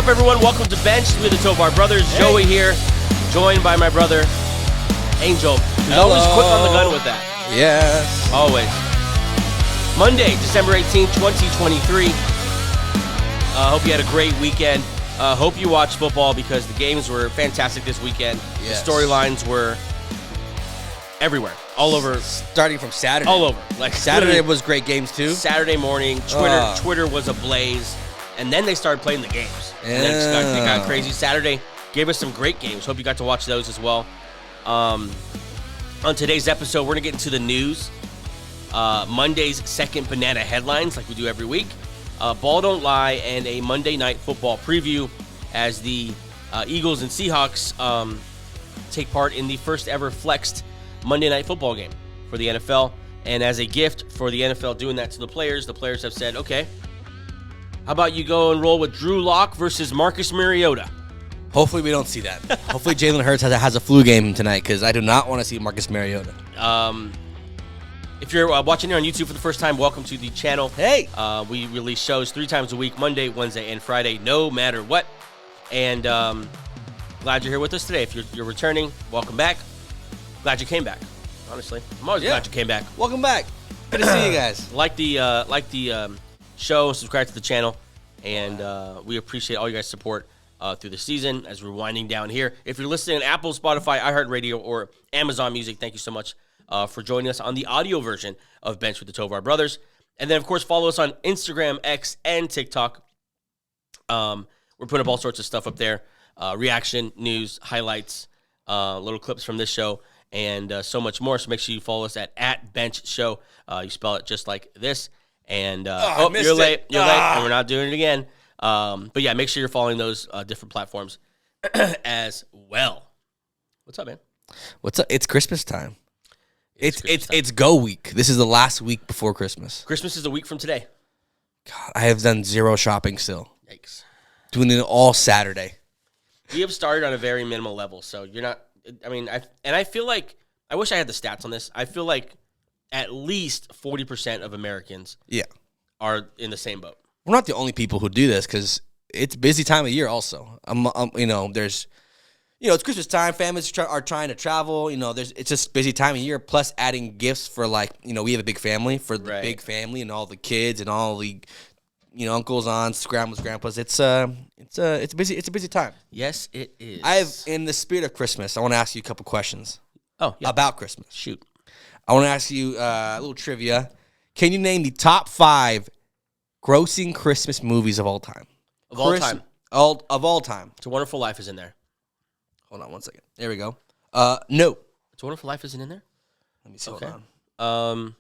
everyone? Welcome to Bench with the Tovar Brothers. Hey. Joey here, joined by my brother, Angel. Who's always quick on the gun with that. Yes. Always. Monday, December 18th, 2023. Hope you had a great weekend. Hope you watched football because the games were fantastic this weekend. Yes. The storylines were everywhere. All over. Starting from Saturday. All over. Like Saturday was great games too. Saturday morning, Twitter was ablaze. And then they started playing the games. Yeah. And then it got crazy. Saturday gave us some great games. Hope you got to watch those as well. On today's episode, we're going to get into the news. Monday's second banana headlines like we do every week. Ball Don't Lie, and a Monday Night Football preview as the Eagles and Seahawks take part in the first ever flexed Monday Night Football game for the NFL. And as a gift for the NFL doing that to the players have said, okay, how about you go and roll with Drew Lock versus Marcus Mariota? Hopefully we don't see that. Hopefully Jalen Hurts has a flu game tonight because I do not want to see Marcus Mariota. If you're watching here on YouTube for the first time, welcome to the channel. Hey! We release shows 3 times a week, Monday, Wednesday, and Friday, no matter what. And glad you're here with us today. If you're returning, welcome back. Glad you came back, honestly. I'm always glad you came back. Welcome back. Good to see you guys. Like the show, subscribe to the channel, and we appreciate all you guys' support through the season as we're winding down here. If you're listening on Apple, Spotify, iHeartRadio, or Amazon Music, thank you so much for joining us on the audio version of Bench with the Tovar Brothers. And then, of course, follow us on Instagram, X, and TikTok. We're putting up all sorts of stuff up there. Reaction, news, highlights, little clips from this show, and so much more. So make sure you follow us at Bench Show. You spell it just like this. And you're late, and we're not doing it again. But yeah, make sure you're following those different platforms as well. What's up, man? What's up? It's Christmas time. It's go week. This is the last week before Christmas. Christmas is a week from today. God, I have done zero shopping still. Yikes. Doing it all Saturday. We have started on a very minimal level, so you're not. I mean, I feel like I wish I had the stats on this. I feel like at least 40% of Americans are in the same boat. We're not the only people who do this because it's a busy time of year also. It's Christmas time. Families are trying to travel. It's just busy time of year. Plus adding gifts for we have a big family for the big family and all the kids and all the, uncles, aunts, grandmas, grandpas. It's a busy time. Yes, it is. In the spirit of Christmas, I want to ask you a couple questions. Oh, yeah. About Christmas. Shoot. I want to ask you a little trivia. Can you name the top 5 grossing Christmas movies of all time? Of all time? Of all time. It's a Wonderful Life is in there. Hold on one second. There we go. No. It's a Wonderful Life isn't in there? Let me see. Okay. Hold on.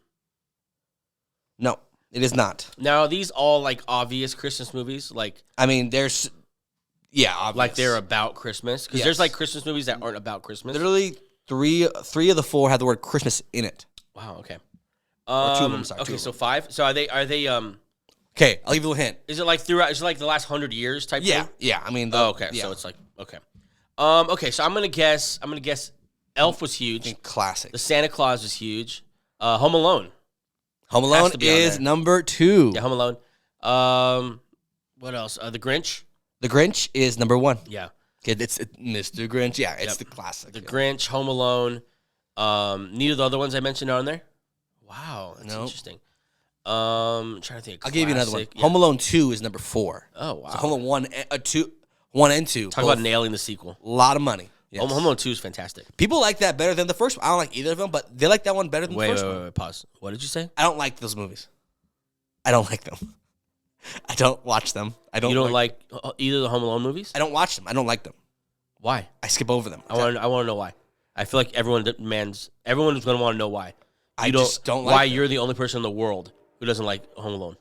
No, it is not. Now, are these all obvious Christmas movies? There's obvious. Like they're about Christmas? Because there's Christmas movies that aren't about Christmas. Literally, three of the 4 have the word Christmas in it. Wow. Okay. Or 2 of them. Sorry. Okay, so 5. So are they? Okay, I'll give you a little hint. Is it throughout? Is it the last 100 years type thing? Yeah. Okay. Yeah. So it's okay. Okay. So I'm gonna guess. Elf was huge. Classic. The Santa Claus was huge. Home Alone. Home Alone is number 2. Yeah, Home Alone. What else? The Grinch. The Grinch is number 1. Yeah. Okay, it's Mr. Grinch. Yeah, it's the classic. The Grinch, Home Alone. Neither of the other ones I mentioned are on there. Wow, that's interesting. I'm trying to think. I'll give you another one. Yeah. Home Alone 2 is number 4. Oh wow. So Home Alone 1 and 2. Talk about nailing the sequel. A lot of money. Yes. Home Alone 2 is fantastic. People like that better than the first one. I don't like either of them, but they like that one better than the first one. Wait, pause. What did you say? I don't like those movies. I don't like them. I don't watch them. You don't like either of the Home Alone movies? I don't watch them. I don't like them. Why? I skip over them. I want to know why. I feel like everyone is going to want to know why. I just don't like why them. You're the only person in the world who doesn't like Home Alone.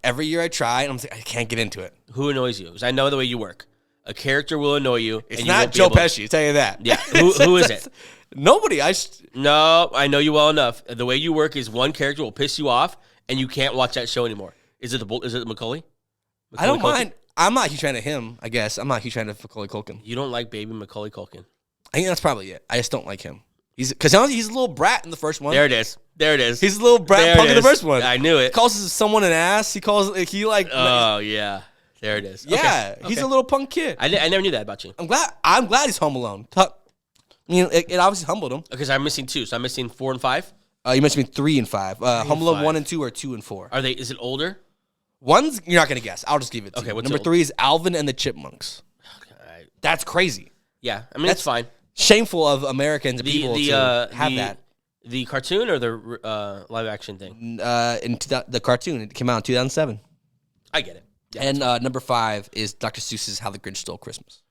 Every year I try, and I can't get into it. Who annoys you? Because I know the way you work. A character will annoy you. It's not Joe Pesci, I'll tell you that. Yeah. Who is it? Nobody. No, I know you well enough. The way you work is one character will piss you off, and you can't watch that show anymore. Is it Macaulay? I don't mind. I'm not a huge fan of him, I guess. I'm not a huge fan of Macaulay Culkin. You don't like baby Macaulay Culkin? I think that's probably it. I just don't like him. Because he's a little brat in the first one. There it is. He's a little brat punk in the first one. I knew it. He calls someone an ass. Oh, yeah. There it is. Yeah, Okay. he's a little punk kid. I never knew that about you. I'm glad he's home alone. It obviously humbled him. Because I'm missing 2, so I'm missing 4 and 5. You mentioned 3 and 5. Home Alone 5. 1 and 2 are 2 and 4. Is it older? One's you're not gonna guess. I'll just give it to you. What's Number 3 is Alvin and the Chipmunks. Okay. That's crazy. Yeah, I mean it's fine. Shameful of Americans and people to have that. The cartoon or the live action thing? The cartoon. It came out in 2007. I get it. Yeah, and number 5 is Dr. Seuss's How the Grinch Stole Christmas.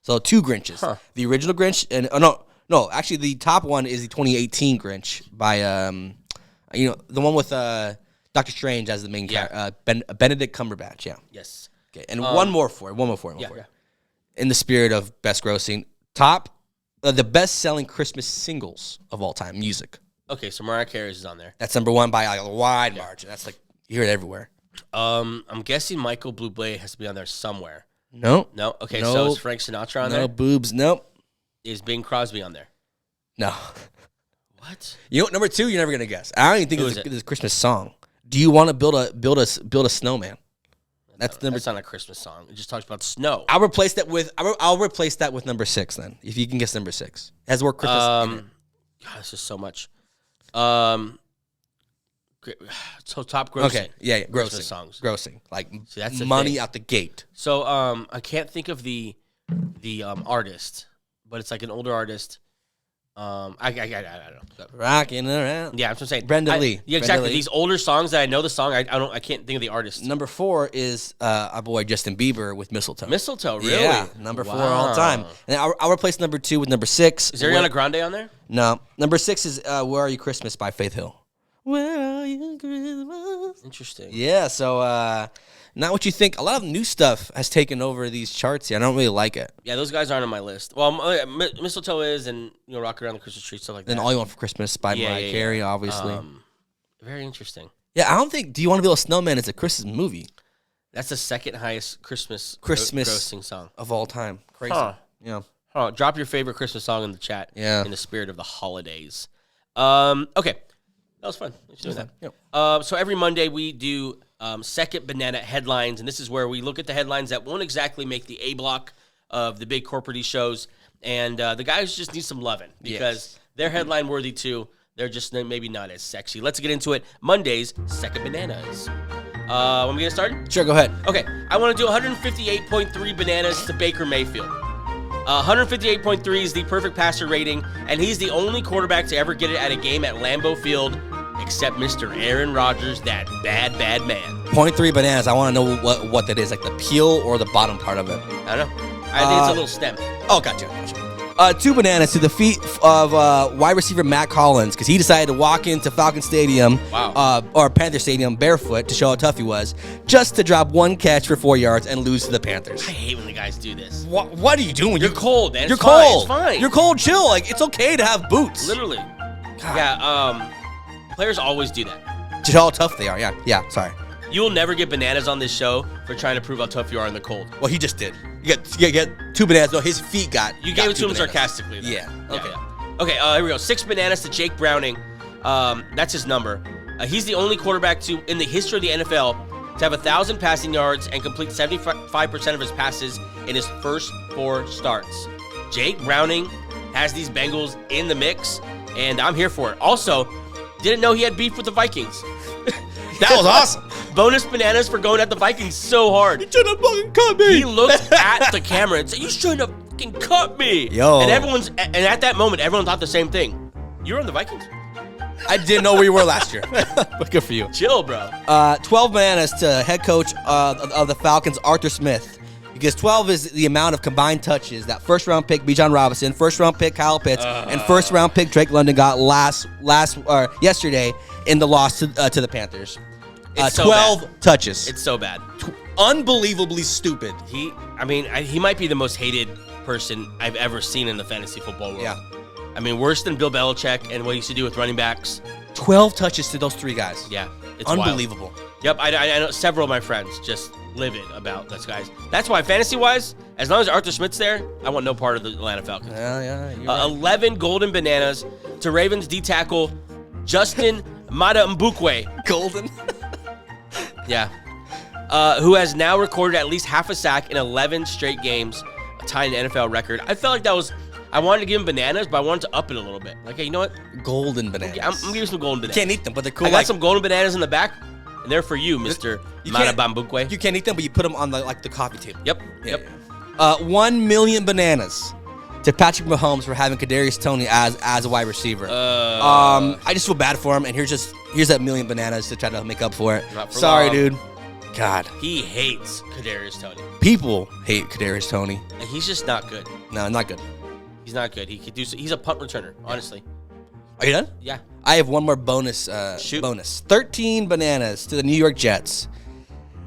So 2 Grinches. Huh. The original Grinch and no, actually the top one is the 2018 Grinch by the one with Doctor Strange as the main character, Benedict Cumberbatch. Yeah. Yes. Okay, and one more for it. Yeah. In the spirit of best grossing, the best-selling Christmas singles of all time, music. Okay, so Mariah Carey's is on there. That's number 1 by a wide margin. That's like you hear it everywhere. I'm guessing Michael Bublé has to be on there somewhere. No. Okay, so is Frank Sinatra on there? No boobs. Nope. Is Bing Crosby on there? No. What? You know, number 2, you're never gonna guess. I don't even think it's a Christmas song. Do you want to build a snowman? That's not a Christmas song. It just talks about snow. I'll replace that with number 6 then. If you can guess number 6, it has the word Christmas in it. God, this is so much. So top grossing. Okay, yeah, grossing Christmas songs. Grossing, like that's the money thing. out the gate. So I can't think of the artist, but it's like an older artist. I don't know. Rocking around. Yeah, I'm just saying. Brenda Lee. Yeah, exactly. Brenda Lee. These older songs that I know the song, I can't think of the artist. Number 4 is our boy Justin Bieber with Mistletoe. Mistletoe, really? Yeah, number 4 all time. And I'll replace number 2 with number 6. Is Ariana Grande on there? No. Number 6 is Where Are You Christmas by Faith Hill. Where are you Christmas? Interesting. Yeah, so not what you think. A lot of new stuff has taken over these charts here. I don't really like it. Yeah, those guys aren't on my list. Well, Mistletoe is, and Rock Around the Christmas Tree, stuff like that. Then All You Want for Christmas by Mariah Carey, obviously. Very interesting. Yeah, I don't think Do You Want to Build a Snowman is a Christmas movie. That's the second highest Christmas grossing song of all time. Crazy. Huh. Yeah. Drop your favorite Christmas song in the chat. Yeah. In the spirit of the holidays. Okay. That was fun. Thanks for doing that. Yep. So every Monday we do Second Banana headlines, and this is where we look at the headlines that won't exactly make the A block of the big corporate shows, and the guys just need some loving because they're headline worthy too. They're just maybe not as sexy. Let's get into it. Monday's Second Bananas. Want me to get started? Sure, go ahead. Okay. I want to do 158.3 bananas to Baker Mayfield. 158.3 is the perfect passer rating, and he's the only quarterback to ever get it at a game at Lambeau Field, except Mr. Aaron Rodgers, that bad man. 0.3 bananas. I want to know what that is, like the peel or the bottom part of it. I don't know. I think it's a little stem. Oh, gotcha. 2 bananas to the feet of wide receiver Matt Collins because he decided to walk into Falcon Stadium or Panther Stadium barefoot to show how tough he was, just to drop 1 catch for 4 yards and lose to the Panthers. I hate when the guys do this. What are you doing? You're cold, man. You're cold. It's fine. You're cold. Chill. Like it's okay to have boots. Literally. God. Yeah. Players always do that. Just how tough they are. Yeah. Sorry. You will never get bananas on this show for trying to prove how tough you are in the cold. Well, he just did. You get 2 bananas. No, his feet got. You gave it to him sarcastically, though. Yeah. Okay. Okay. Here we go. 6 bananas to Jake Browning. That's his number. He's the only quarterback in the history of the NFL to have 1,000 passing yards and complete 75% of his passes in his first 4 starts. Jake Browning has these Bengals in the mix, and I'm here for it. Also, didn't know he had beef with the Vikings. That was awesome. Bonus bananas for going at the Vikings so hard. You shouldn't have fucking cut me. He looked at the camera and said, "You shouldn't have fucking cut me." Yo. And at that moment, everyone thought the same thing. You're on the Vikings? I didn't know where you were last year. But good for you. Chill, bro. 12 bananas to head coach of the Falcons, Arthur Smith. Because 12 is the amount of combined touches that first-round pick Bijan Robinson, first-round pick Kyle Pitts, and first-round pick Drake London got yesterday in the loss to the Panthers. 12 touches. It's so bad. Unbelievably stupid. He might be the most hated person I've ever seen in the fantasy football world. Yeah. I mean, worse than Bill Belichick and what he used to do with running backs. 12 touches to those 3 guys. Yeah. It's unbelievable. Wild. Yep, I know several of my friends just livid about those guys. That's why, fantasy-wise, as long as Arthur Smith's there, I want no part of the Atlanta Falcons. Yeah, you're right. 11 golden bananas to Ravens D-tackle Justin Mata Mbukwe. Golden? Yeah. who has now recorded at least half a sack in 11 straight games, tying the NFL record. I felt like that was. I wanted to give him bananas, but I wanted to up it a little bit. Like, hey, you know what? Golden bananas. I'm gonna give you some golden bananas. You can't eat them, but they're cool. I got some golden bananas in the back, and they're for you, Mr. Marabambukwe. You can't eat them, but you put them on the coffee table. Yep. Yeah. 1 million bananas to Patrick Mahomes for having Kadarius Toney as a wide receiver. I just feel bad for him, and here's that million bananas to try to make up for it. Sorry, dude. God. He hates Kadarius Toney. People hate Kadarius Toney. And he's just not good. No, not good. He's not good. He could do. He's a punt returner, honestly. Are you done? Yeah. I have one more bonus. Bonus. 13 bananas to the New York Jets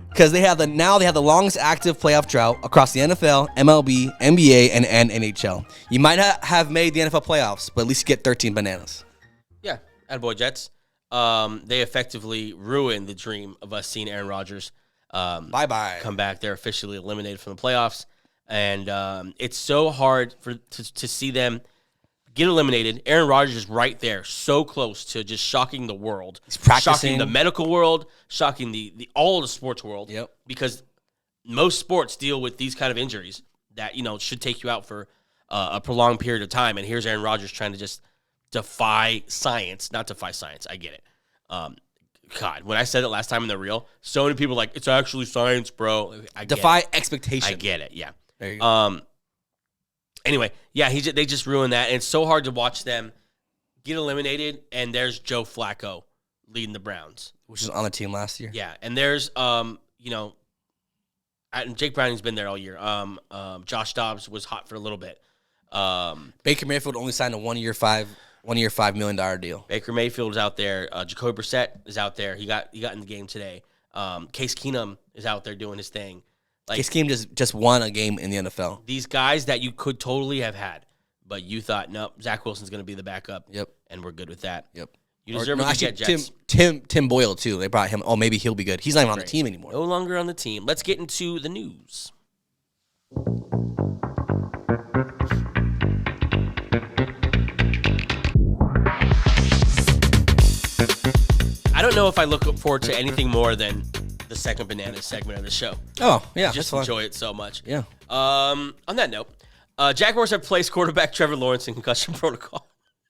because they have the longest active playoff drought across the NFL, MLB, NBA, and NHL. You might not have made the NFL playoffs, but at least you get 13 bananas. Yeah, attaboy Jets. They effectively ruined the dream of us seeing Aaron Rodgers. Bye-bye. Come back. They're officially eliminated from the playoffs. And it's so hard to see them get eliminated. Aaron Rodgers is right there, so close to just shocking the world. He's practicing. Shocking the medical world, shocking the all of the sports world. Yep. Because most sports deal with these kind of injuries that, should take you out for a prolonged period of time. And here's Aaron Rodgers trying to just defy science. Not defy science. I get it. God, when I said it last time in the reel, so many people were like, it's actually science, bro. Defy expectation. I get it, yeah. There you go. Anyway, yeah, they just ruined that. And it's so hard to watch them get eliminated, and there's Joe Flacco leading the Browns. Which was on the team last year. Yeah, and there's, Jake Browning's been there all year. Josh Dobbs was hot for a little bit. Baker Mayfield only signed a $1 $5 million deal. Baker Mayfield is out there. Jacoby Brissett is out there. He got in the game today. Case Keenum is out there doing his thing. Case Keenum just won a game in the NFL. These guys that you could totally have had, but you thought, nope, Zach Wilson's going to be the backup. Yep. And we're good with that. Yep. You deserve to get Jets. Tim Boyle, too. They brought him. Oh, maybe he'll be good. He's not even on the team anymore. No longer on the team. Let's get into the news. I don't know if I look forward to anything more than the second banana segment of the show. Oh, yeah. I just enjoy it so much. Yeah. On that note, Jaguars have placed quarterback Trevor Lawrence in concussion protocol.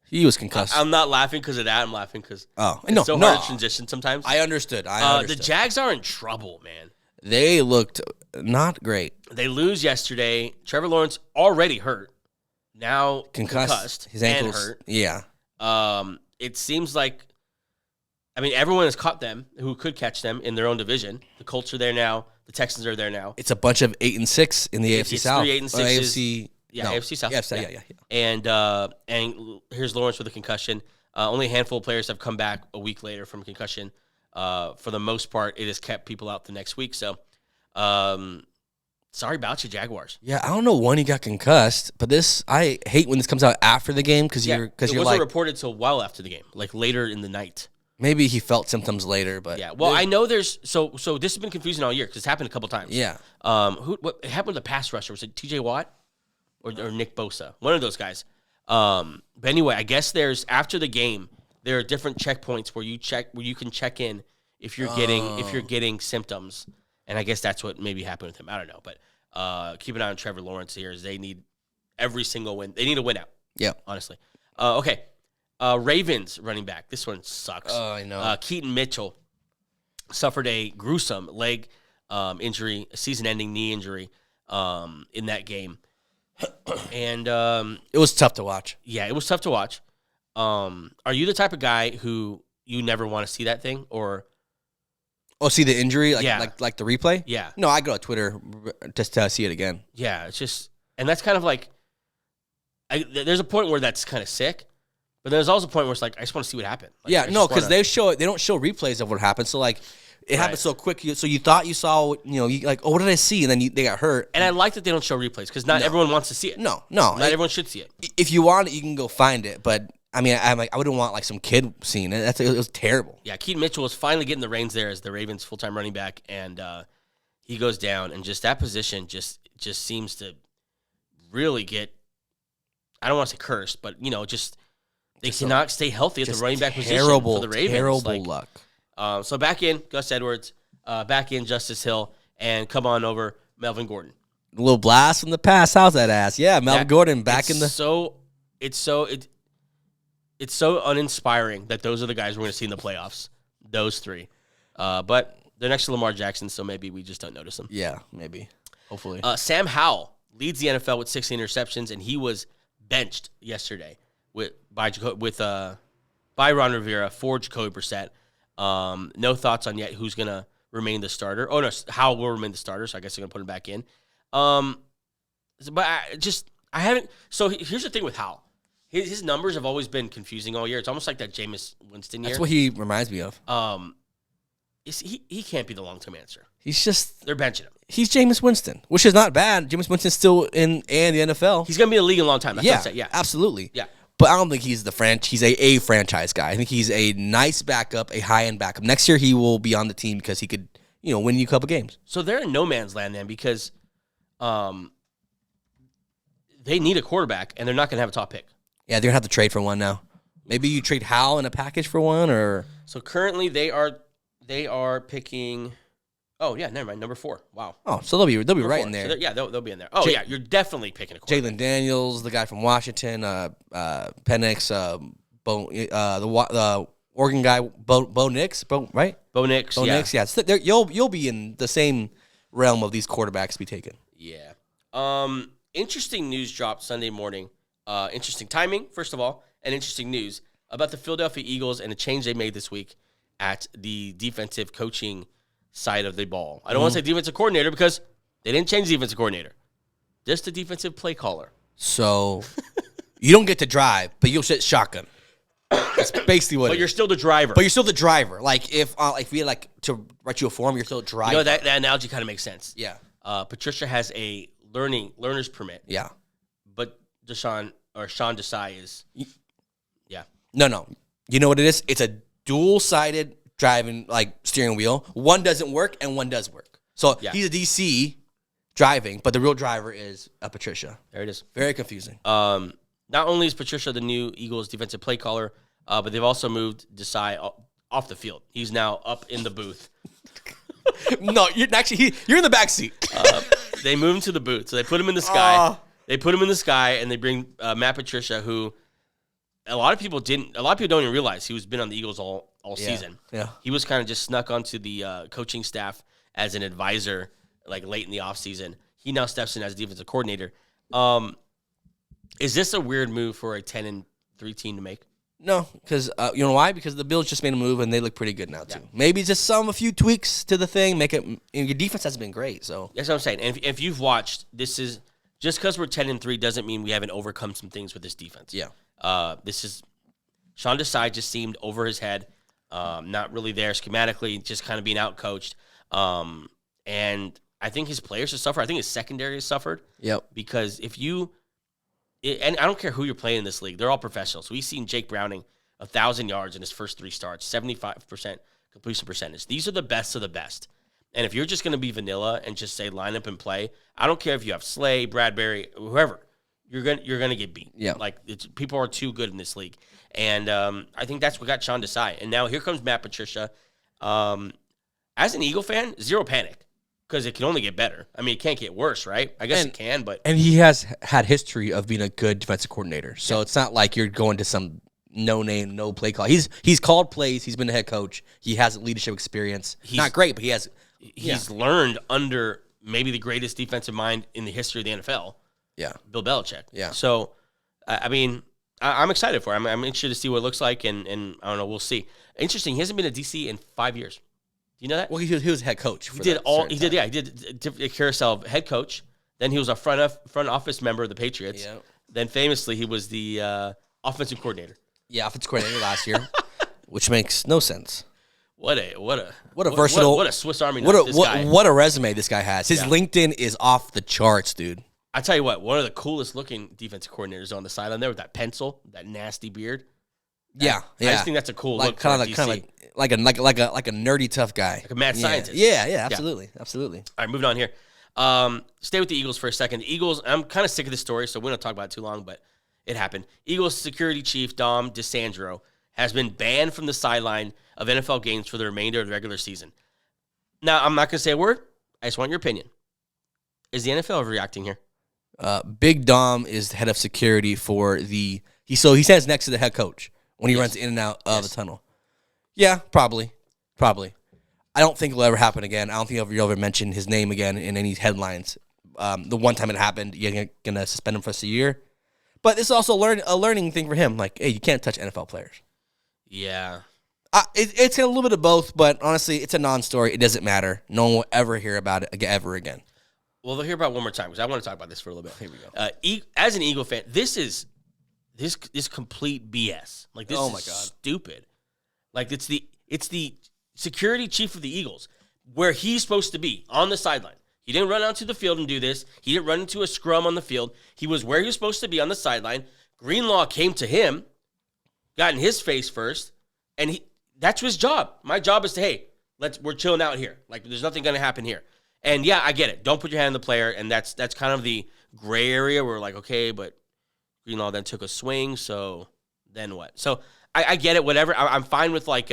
He was concussed. I'm not laughing because of that. I'm laughing because it's so hard to transition sometimes. I understood. The Jags are in trouble, man. They looked not great. They lose yesterday. Trevor Lawrence already hurt. Now concussed. His ankles. And hurt. Yeah. It seems like, everyone has caught them who could catch them in their own division. The Colts are there now. The Texans are there now. It's a bunch of 8-6 in the AFC South. 3 8-6. AFC South. Yeah. And here's Lawrence with a concussion. Only a handful of players have come back a week later from concussion. For the most part, it has kept people out the next week. So, sorry about you, Jaguars. Yeah, I don't know when he got concussed, but I hate when this comes out after the game because it wasn't reported till well after the game, like later in the night. Maybe he felt symptoms later, but yeah. Well, I know there's so this has been confusing all year because it's happened a couple times. Yeah. What happened to the pass rusher? Was it T.J. Watt or Nick Bosa? One of those guys. But anyway, I guess there's after the game there are different checkpoints where you can check in if you're getting symptoms, and I guess that's what maybe happened with him. I don't know, but keep an eye on Trevor Lawrence here as they need every single win. They need a win out. Yeah, honestly. Okay. Ravens running back. This one sucks. Oh, I know. Keaton Mitchell suffered a gruesome leg injury, a season-ending knee injury in that game. And it was tough to watch. Yeah, it was tough to watch. Are you the type of guy who you never want to see that thing? Or see the injury? Like the replay? Yeah. No, I go to Twitter just to see it again. Yeah, it's just – and that's kind of like there's a point where that's kind of sick. But there's also a point where it's like, I just want to see what happened. Because they don't show replays of what happened. So, it happened so quick. So you thought you saw, what did I see? And then they got hurt. And I like that they don't show replays because not everyone wants to see it. No. Not everyone should see it. If you want it, you can go find it. But, I wouldn't want, some kid seeing it. It was terrible. Yeah, Keaton Mitchell was finally getting the reins there as the Ravens' full-time running back. And he goes down. And just that position just seems to really get, I don't want to say cursed, but, just... They cannot stay healthy at the running back position for the Ravens. Terrible luck. So back in, Gus Edwards. back in Justice Hill, and come on over Melvin Gordon. A little blast from the past. How's that ass? Yeah, Melvin Gordon back in the. It's so uninspiring that those are the guys we're going to see in the playoffs. Those three, but they're next to Lamar Jackson, so maybe we just don't notice them. Yeah, maybe. Hopefully. Sam Howell leads the NFL with 16 interceptions, and he was benched yesterday by Ron Rivera for Jacoby Brissett. No thoughts on yet who's going to remain the starter. Oh, no, Howell will remain the starter, so I guess they're going to put him back in. But I haven't. So here's the thing with Howell. His numbers have always been confusing all year. It's almost like that Jameis Winston year. That's what he reminds me of. He can't be the long-term answer. They're benching him. He's Jameis Winston, which is not bad. Jameis Winston's still in the NFL. He's going to be in the league in a long time. That's what I'm saying. Yeah, absolutely. Yeah. But I don't think he's he's a franchise guy. I think he's a nice backup, a high-end backup. Next year he will be on the team because he could, win you a couple games. So they're in no man's land then because they need a quarterback, and they're not going to have a top pick. Yeah, they're going to have to trade for one now. Maybe you trade Howell in a package for one, or... So currently they are picking... Oh, yeah, never mind. Number 4. Wow. Oh, so they'll be right in there. So they'll be in there. Oh, yeah, you're definitely picking a quarterback. Jalen Daniels, the guy from Washington, Penix, the Oregon guy, Bo Nix, right? Bo Nix, yeah. So you'll be in the same realm of these quarterbacks to be taken. Yeah. Interesting news dropped Sunday morning. Interesting timing, first of all, and interesting news about the Philadelphia Eagles and a change they made this week at the defensive coaching side of the ball. I don't want to say defensive coordinator because they didn't change the defensive coordinator. Just the defensive play caller. So you don't get to drive, but you'll sit shotgun. That's basically what. But you're still the driver. But you're still the driver. Like if we had to write you a form, you're still a driver. That analogy kind of makes sense. Yeah. Patricia has a learner's permit. Yeah. But Sean Desai is. Yeah. No. You know what it is? It's a dual-sided driving steering wheel. One doesn't work and one does work. So he's a DC driving, but the real driver is Patricia. There it is. Very confusing. Not only is Patricia the new Eagles defensive play caller, but they've also moved Desai off the field. He's now up in the booth. No, you're in the back seat. They moved him to the booth, so they put him in the sky. They put him in the sky, and they bring Matt Patricia, who a lot of people don't even realize he was been on the Eagles all season. Yeah, he was kind of just snuck onto the coaching staff as an advisor, late in the offseason. He now steps in as a defensive coordinator. Is this a weird move for a 10-3 team to make? No, because you know why? Because the Bills just made a move and they look pretty good now too. Maybe just a few tweaks to the thing, make it. Your defense hasn't been great, so that's what I'm saying. And if you've watched, this is just because we're 10-3 doesn't mean we haven't overcome some things with this defense. Yeah. This is Sean Desai just seemed over his head, not really there schematically, just kind of being outcoached. And I think his players have suffered. I think his secondary has suffered. Yep. Because and I don't care who you're playing in this league, they're all professionals. We've seen Jake Browning 1,000 yards in his first 3 starts, 75% completion percentage. These are the best of the best. And if you're just going to be vanilla and just say line up and play, I don't care if you have Slay, Bradbury, whoever, you're gonna get beat. Yeah. People are too good in this league. And I think that's what got Sean Desai. And now here comes Matt Patricia. As an Eagle fan, zero panic. Because it can only get better. I mean, it can't get worse, right? I guess it can, but... And he has had history of being a good defensive coordinator. So it's not like you're going to some no-name, no-play call. He's called plays. He's been a head coach. He has leadership experience. He's not great, but he has... He's learned under maybe the greatest defensive mind in the history of the NFL. Yeah. Bill Belichick. Yeah. So, I mean, I'm excited for him. I'm interested to see what it looks like, and I don't know. We'll see. Interesting. He hasn't been a DC in 5 years. Do you know that? Well, he was head coach. He did a carousel head coach. Then he was a front office member of the Patriots. Yeah. Then famously, he was the offensive coordinator. Yeah, offensive coordinator last year, which makes no sense. What a versatile, what a Swiss Army knife. What a resume this guy has. His LinkedIn is off the charts, dude. I tell you what, one of the coolest looking defensive coordinators on the sideline there with that pencil, that nasty beard. Yeah. I just think that's a cool look. Kind of like a nerdy tough guy, like a mad scientist. Yeah, absolutely. All right, moving on here. Stay with the Eagles for a second. The Eagles, I'm kind of sick of this story, so we don't talk about it too long, but it happened. Eagles security chief Dom DeSandro has been banned from the sideline of NFL games for the remainder of the regular season. Now, I'm not going to say a word. I just want your opinion. Is the NFL overreacting here? Big Dom is the head of security for he stands next to the head coach when he runs in and out of the tunnel. Yeah, probably. I don't think it'll ever happen again. I don't think you'll ever mention his name again in any headlines. The one time it happened, you're going to suspend him for a year. But this is also a learning thing for him. Like, hey, you can't touch NFL players. Yeah. It's a little bit of both, but honestly, it's a non-story. It doesn't matter. No one will ever hear about it ever again. Well, they'll hear about it one more time because I want to talk about this for a little bit. Here we go. As an Eagle fan, this is complete BS. Like, this is stupid. Like, it's the security chief of the Eagles, where he's supposed to be, on the sideline. He didn't run out to the field and do this. He didn't run into a scrum on the field. He was where he was supposed to be on the sideline. Greenlaw came to him, got in his face first, and that's his job. My job is to, hey, we're chilling out here. Like, there's nothing going to happen here. And, yeah, I get it. Don't put your hand on the player, and that's kind of the gray area where we're like, okay, but Greenlaw then took a swing, so then what? So I get it, whatever. I'm fine with, like,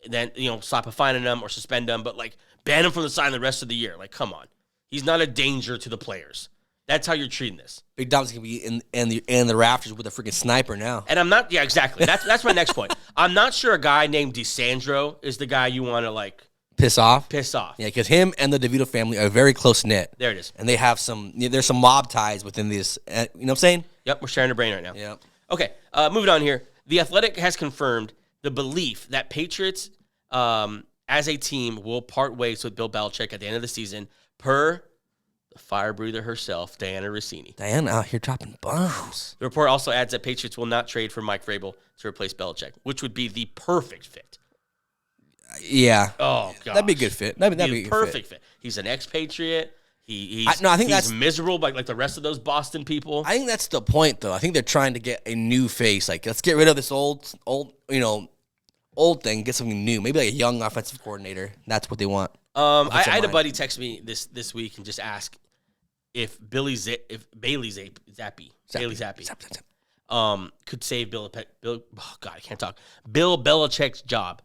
then, slap a fine on them or suspend them, but, like, ban him from the side the rest of the year. Like, come on. He's not a danger to the players. That's how you're treating this. Big Dom's going to be in the rafters with a freaking sniper now. And I'm not, yeah, exactly. That's my next point. I'm not sure a guy named DeSandro is the guy you want to, like, piss off. Yeah, because him and the DeVito family are very close-knit. There it is. And they have there's some mob ties within this. You know what I'm saying? Yep, we're sharing a brain right now. Yep. Okay, moving on here. The Athletic has confirmed the belief that Patriots, as a team, will part ways with Bill Belichick at the end of the season, per the fire breather herself, Diana Rossini. Diana out here dropping bombs. The report also adds that Patriots will not trade for Mike Vrabel to replace Belichick, which would be the perfect fit. Yeah. Oh, God. That'd be a good fit. That'd be a good perfect fit. He's an expatriot. He's that's miserable like the rest of those Boston people. I think that's the point, though. I think they're trying to get a new face. Like, let's get rid of this old thing, get something new. Maybe like a young offensive coordinator. That's what they want. I had a buddy text me this week and just ask if Bailey Zappi could save Bill. Oh God, I can't talk. Bill Belichick's job.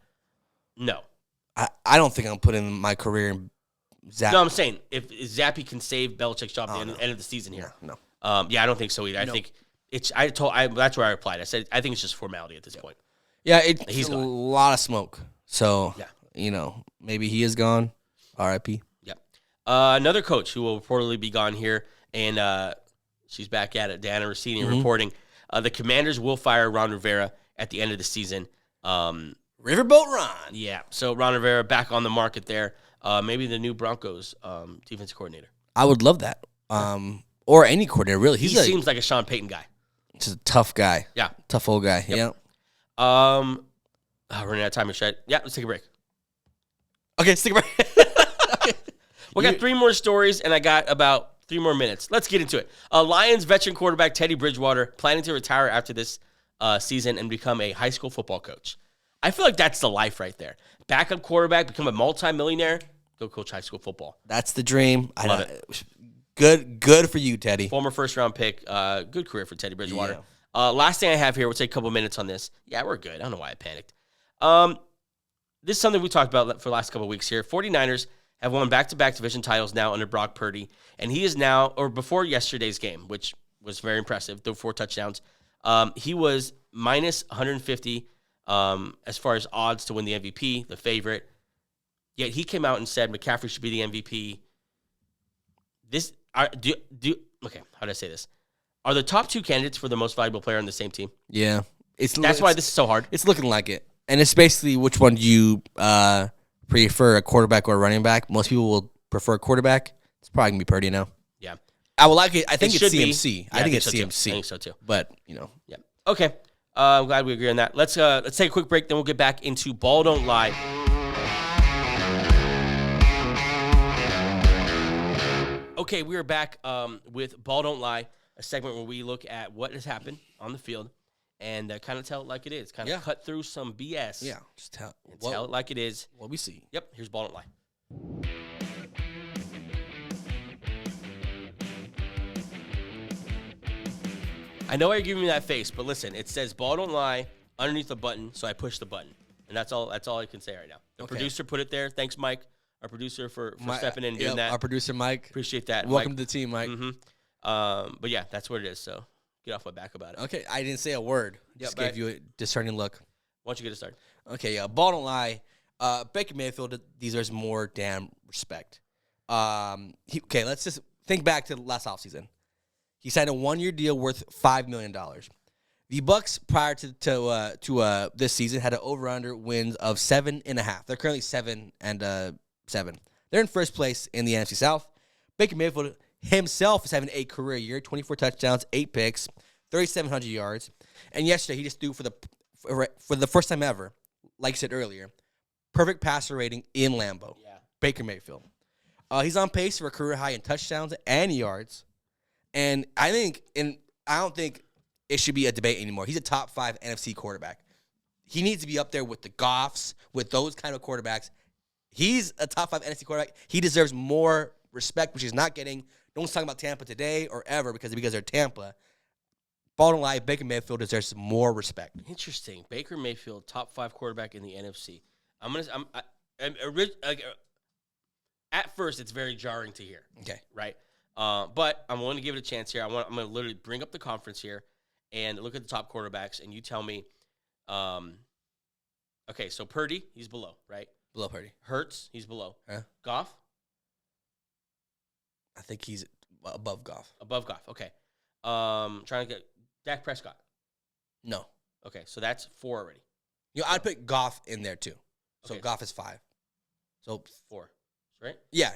No, I don't think I'm putting my career in Zappi. No, I'm saying if Zappi can save Belichick's job at the end of the season here. No. Yeah, I don't think so either. I think it's. That's where I replied. I said I think it's just formality at this point. Yeah, he's a lot of smoke. So maybe he is gone. R.I.P. Yep. Another coach who will reportedly be gone here, and she's back at it. Diana Rossini reporting the Commanders will fire Ron Rivera at the end of the season. Riverboat Ron. Yeah. So Ron Rivera back on the market there. Maybe the new Broncos defensive coordinator. I would love that. Or any coordinator, really. He seems like a Sean Payton guy. Just a tough guy. Yeah. Tough old guy. Yep. Yeah. We're running out of time here, Shed. Yeah, let's take a break. Okay, let's take a break. We got 3 more stories, and I got about 3 more minutes. Let's get into it. Lions veteran quarterback Teddy Bridgewater planning to retire after this season and become a high school football coach. I feel like that's the life right there. Backup quarterback, become a multi-millionaire, go coach high school football. That's the dream. I love it. Good for you, Teddy. Former first-round pick. Good career for Teddy Bridgewater. Yeah. Last thing I have here, we'll take a couple minutes on this. Yeah, we're good. I don't know why I panicked. This is something we talked about for the last couple of weeks here. 49ers have won back-to-back division titles now under Brock Purdy, and he is now, or before yesterday's game, which was very impressive, threw 4 touchdowns, he was minus 150 as far as odds to win the MVP, the favorite. Yet he came out and said McCaffrey should be the MVP. Okay, how do I say this? Are the top 2 candidates for the most valuable player on the same team? Yeah. That's why this is so hard. It's looking like it. And it's basically which one do you prefer, a quarterback or a running back? Most people will prefer a quarterback. It's probably going to be Purdy now. Yeah. I would like it. I think it's CMC. Yeah, I think it's so CMC. I think so too. But, Yeah. Okay. I'm glad we agree on that. Let's take a quick break, then we'll get back into Ball Don't Lie. Okay, we are back with Ball Don't Lie, a segment where we look at what has happened on the field and kind of tell it like it is. Kind of cut through some BS. Yeah, just tell it like it is. What we see. Yep, here's Ball Don't Lie. I know you're giving me that face, but listen, it says Ball Don't Lie underneath the button, so I push the button. And that's all I can say right now. The producer put it there. Thanks, Mike. our producer, for stepping in and doing yep, that. Our producer, Mike. Appreciate that. Welcome Mike. to the team, Mike. Mm-hmm. But yeah, that's what it is. So get off my back about it. Okay, I didn't say a word. Just gave you a discerning look. Why don't you get it started? Okay, ball don't lie. Baker Mayfield deserves more damn respect. Let's just think back to last offseason. He signed a 1-year deal worth $5 million. The Bucs prior to this season had an over/under wins of 7.5. They're currently 7-7. They're in first place in the NFC South. Baker Mayfield himself is having a career year: 24 touchdowns, 8 picks, 3,700 yards. And yesterday he just threw for the first time ever, like I said earlier, perfect passer rating in Lambeau. Yeah. Baker Mayfield. He's on pace for a career high in touchdowns and yards. And I don't think it should be a debate anymore. He's a top 5 NFC quarterback. He needs to be up there with the Goffs, with those kind of quarterbacks. He's a top 5 NFC quarterback. He deserves more respect, which he's not getting. No one's talking about Tampa today or ever because they're Tampa. Bottom line, Baker Mayfield deserves more respect. Interesting. Baker Mayfield, top 5 quarterback in the NFC. At first, it's very jarring to hear. Okay. Right? But I'm willing to give it a chance here. I'm going to literally bring up the conference here and look at the top quarterbacks, and you tell me. Okay, so Purdy, he's below, right? Below Purdy. Hurts, he's below. Huh? Goff? I think he's above Goff. Above Goff, okay. Trying to get Dak Prescott. No. Okay, so that's 4 already. I'd put Goff in there too. So Okay. Goff is 5. So 4, right? yeah.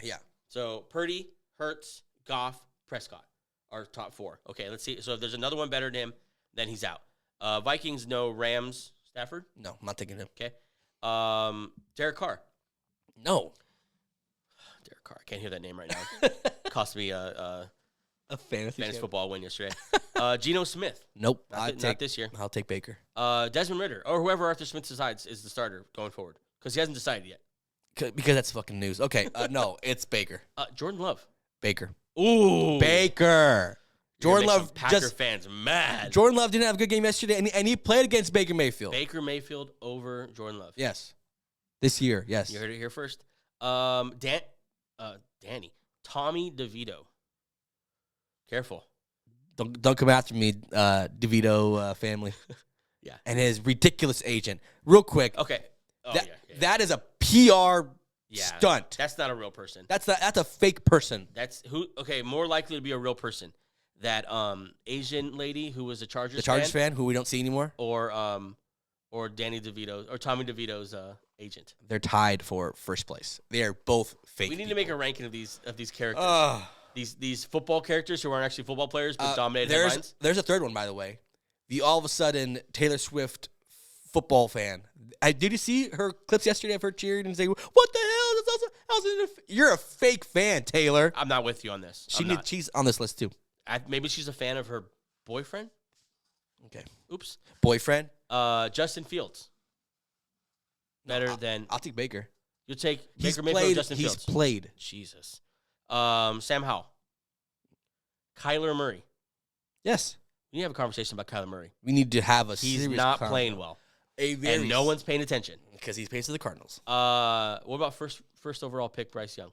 So Purdy, Hurts, Goff, Prescott are top 4. Okay, let's see. So if there's another one better than him, then he's out. Vikings, no. Rams, Stafford? No, I'm not taking him. Okay. Derek Carr. No. Derek Carr. I can't hear that name right now. Cost me a fantasy football win yesterday. Geno Smith. Nope. Not this year. I'll take Baker. Desmond Ridder, or whoever Arthur Smith decides is the starter going forward, because he hasn't decided yet. Because that's fucking news. Okay. No, it's Baker. Jordan Love. Baker. Ooh. Baker. Jordan Love Packer fans mad. Jordan Love didn't have a good game yesterday, and he played against Baker Mayfield. Baker Mayfield over Jordan Love. Yes. This year, yes. You heard it here first. Danny. Tommy DeVito. Careful. Don't come after me, DeVito family. Yeah. And his ridiculous agent. Real quick. Okay. That is a PR stunt. That's not a real person. That's a fake person. That's who. Okay, more likely to be a real person. That Asian lady who was a Chargers fan who we don't see anymore, or Danny DeVito or Tommy DeVito's agent. They're tied for first place. They are both fake. We need to make a ranking of these characters. These football characters who aren't actually football players but dominate headlines. There's a third one, by the way. The all of a sudden Taylor Swift football fan. Did you see her clips yesterday of her cheering and saying, "What the hell? You're a fake fan, Taylor." I'm not with you on this. She's on this list too. Maybe she's a fan of her boyfriend. Okay. Oops. Boyfriend. Justin Fields. Than I'll take Baker. You'll take He's Baker Mayfield or Justin Fields. He's played. Jesus. Sam Howell. Kyler Murray. Yes. We need to have a conversation about Kyler Murray. We need to have a He's serious not playing well. And no one's paying attention. Because he's pays to the Cardinals. What about first overall pick, Bryce Young?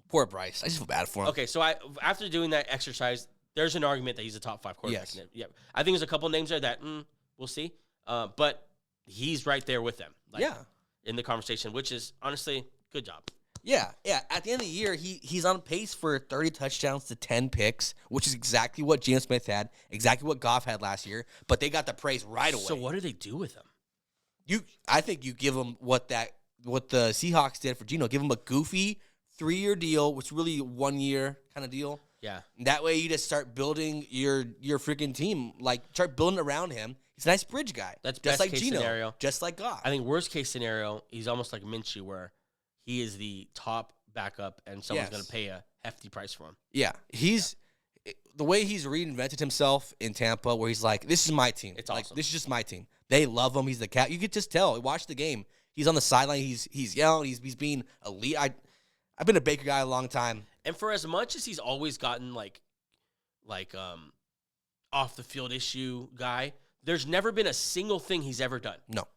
Poor Bryce. I just feel bad for him. Okay, so after doing that exercise, there's an argument that he's a top 5 quarterback. Yes. Yeah. I think there's a couple names there that we'll see. But he's right there with them. In the conversation, which is honestly good job. Yeah. At the end of the year, he's on pace for 30 touchdowns to 10 picks, which is exactly what Geno Smith had, exactly what Goff had last year. But they got the praise right away. So what do they do with him? I think you give him what the Seahawks did for Geno. Give him a goofy 3-year deal, which is really 1 year kind of deal. Yeah. That way you just start building your freaking team. Like, start building around him. He's a nice bridge guy. That's just best like case Geno, scenario. just like Goff. I think worst case scenario, he's almost like Minshew, where he is the top backup and someone's going to pay a hefty price for him. Yeah. The way he's reinvented himself in Tampa, where he's like, this is my team. It's like, awesome. This is just my team. They love him. He's the cat. You could just tell. Watch the game. He's on the sideline. He's yelling. He's being elite. I've been a Baker guy a long time. And for as much as he's always gotten like off the field issue guy, there's never been a single thing he's ever done. No.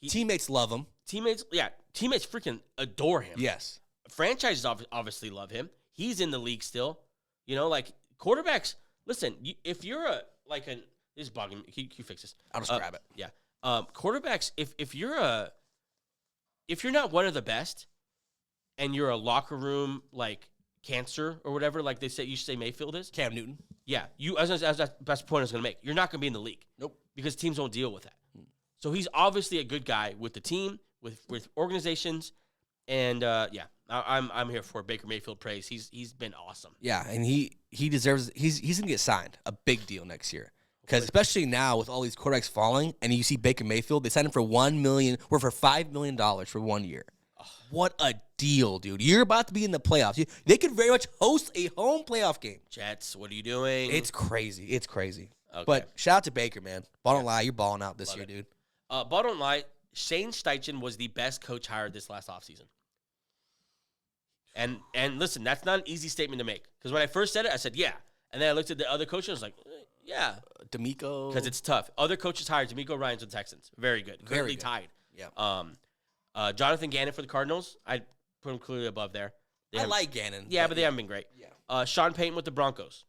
Teammates love him. Teammates freaking adore him. Yes. franchises obviously love him. He's in the league still. Like quarterbacks. Listen, if you're this is bugging me. Can you fix this? I'll just grab it. Yeah. Quarterbacks. If you're not one of the best, and you're a locker room like cancer or whatever, like you say Mayfield is. Cam Newton. Yeah. As the best point I was going to make. You're not going to be in the league. Nope. Because teams won't deal with that. So he's obviously a good guy with the team, with organizations, and I'm here for Baker Mayfield praise. He's been awesome. Yeah, and he deserves. He's gonna get signed, a big deal next year. Because especially now with all these quarterbacks falling, and you see Baker Mayfield, they signed him for $1 million, or for $5 million for 1 year. What a deal, dude! You're about to be in the playoffs. They could very much host a home playoff game. Jets, what are you doing? It's crazy. It's crazy. Okay. But shout out to Baker, man. Bottom line, you're balling out this year, dude. Bottom line, Shane Steichen was the best coach hired this last offseason. And listen, that's not an easy statement to make. Because when I first said it, I said, yeah. And then I looked at the other coaches and I was like, yeah. D'Amico. Because it's tough. Other coaches hired D'Amico Ryans with the Texans. Very good. Currently tied. Yeah. Jonathan Gannon for the Cardinals. I'd put him clearly above there. I like Gannon. Yeah, but they haven't been great. Yeah. Sean Payton with the Broncos.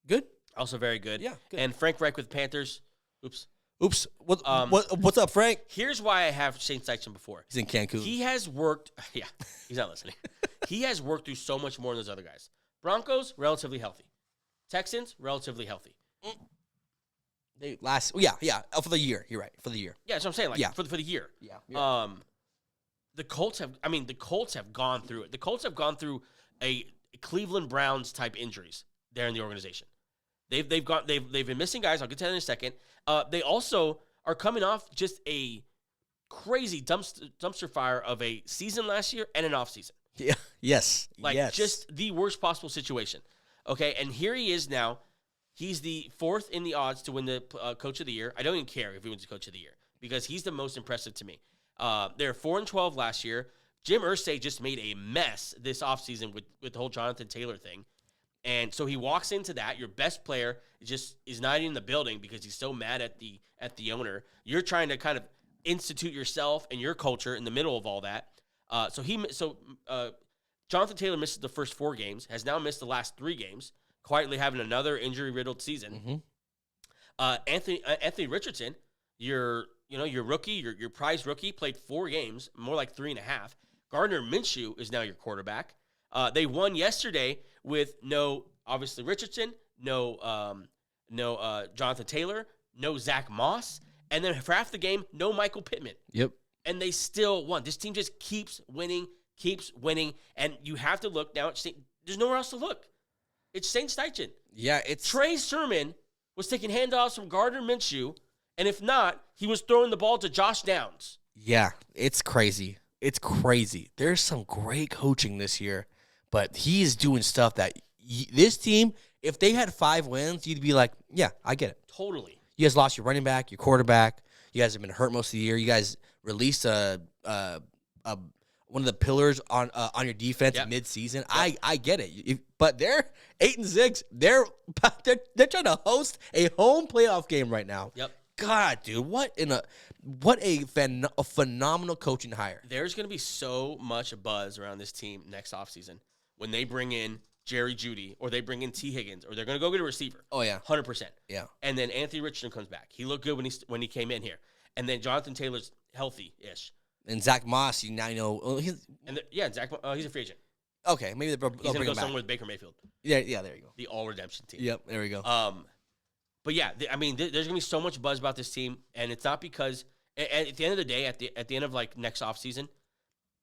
Good. Also very good. Yeah, good. And Frank Reich with Panthers. Oops. What's up, Frank? Here's why I have Shane Steichen before. He's in Cancun. He has worked. Yeah, he's not listening. He has worked through so much more than those other guys. Broncos, relatively healthy. Texans, relatively healthy. For the year. You're right. For the year. Yeah, that's what I'm saying. For the year. Yeah. The Colts have gone through it. The Colts have gone through a Cleveland Browns type injuries there in the organization. They've been missing guys. I'll get to that in a second. They also are coming off just a crazy dumpster fire of a season last year and an offseason. Yeah. Yes. Just the worst possible situation. Okay, and here he is now. He's the fourth in the odds to win the Coach of the Year. I don't even care if he wins the Coach of the Year because he's the most impressive to me. They're 4-12 last year. Jim Irsay just made a mess this offseason with the whole Jonathan Taylor thing. And so he walks into that. Your best player is not in the building because he's so mad at the owner. You're trying to kind of institute yourself and your culture in the middle of all that. Jonathan Taylor missed the first 4 games, has now missed the last 3 games, quietly having another injury-riddled season. Mm-hmm. Anthony Richardson, your rookie, your prize rookie, played 4 games, more like 3.5. Gardner Minshew is now your quarterback. They won yesterday with no, obviously, Richardson, no Jonathan Taylor, no Zach Moss, and then for half the game, no Michael Pittman. Yep. And they still won. This team just keeps winning, and you have to look now. There's nowhere else to look. It's Shane Steichen. Yeah, it's Trey Sermon was taking handoffs from Gardner Minshew, and if not, he was throwing the ball to Josh Downs. Yeah, it's crazy. It's crazy. There's some great coaching this year, but he is doing stuff that this team, if they had 5 wins, you'd be like, yeah, I get it. Totally. You guys lost your running back, your quarterback. You guys have been hurt most of the year. You guys released one of the pillars on your defense mid-season. Yep. I get it, but they're 8-6. They're trying to host a home playoff game right now. Yep. God, dude, what a phenomenal coaching hire. There's going to be so much buzz around this team next offseason when they bring in Jerry Jeudy or they bring in T. Higgins or they're going to go get a receiver. Oh, yeah. 100%. Yeah. And then Anthony Richardson comes back. He looked good when he came in here. And then Jonathan Taylor's healthy-ish. And Zach Moss, you now know. Zach, he's a free agent. Okay, maybe he's going to go somewhere with Baker Mayfield. Yeah, there you go. The all-redemption team. Yep, there we go. But yeah, there's going to be so much buzz about this team, and it's not because at the end of the day, at the end of like next offseason,